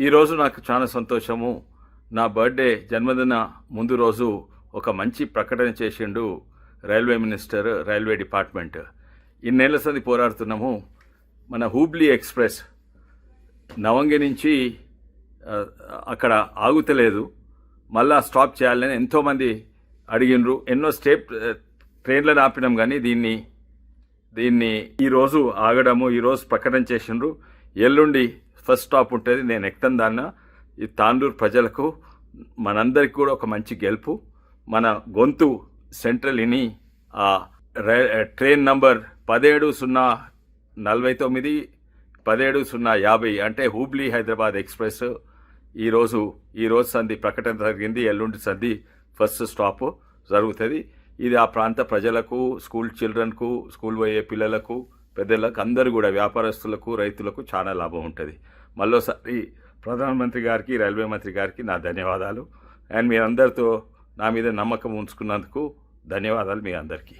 ఈరోజు నాకు చాలా సంతోషము. నా బర్త్డే జన్మదిన ముందు రోజు ఒక మంచి ప్రకటన చేసిండు రైల్వే మినిస్టర్, రైల్వే డిపార్ట్మెంట్. ఇన్నేళ్ల సంది పోరాడుతున్నాము. మన హూబ్లీ ఎక్స్ప్రెస్ నవంగి నుంచి అక్కడ ఆగుతలేదు, మళ్ళా స్టాప్ చేయాలని ఎంతోమంది అడిగినరు. ఎన్నో ట్రైన్లను ఆపినాం, కానీ దీన్ని ఈరోజు ఆగడము, ఈరోజు ప్రకటన చేసిండ్రు. ఎల్లుండి ఫస్ట్ స్టాప్ ఉంటుంది, నేను ఎక్కుతాను దాన్న. ఈ తాండూరు ప్రజలకు మనందరికీ కూడా ఒక మంచి గెలుపు. మన గొంతు సెంట్రల్ ఇని ఆ ట్రైన్ నంబర్ 17049 17050 అంటే హూబ్లీ హైదరాబాద్ ఎక్స్ప్రెస్ ఈరోజు సంధి ప్రకటన జరిగింది. ఎల్లుండి సంధి ఫస్ట్ స్టాప్ జరుగుతుంది. ఇది ఆ ప్రాంత ప్రజలకు, స్కూల్ చిల్డ్రన్కు, స్కూల్ పోయే పిల్లలకు, పెద్దలకు, అందరూ కూడా వ్యాపారస్తులకు, రైతులకు చాలా లాభం ఉంటుంది. మళ్ళోసారి ప్రధానమంత్రి గారికి, రైల్వే మంత్రి గారికి నా ధన్యవాదాలు. అండ్ మీరందరితో నా మీద నమ్మకం ఉంచుకున్నందుకు ధన్యవాదాలు మీ అందరికీ.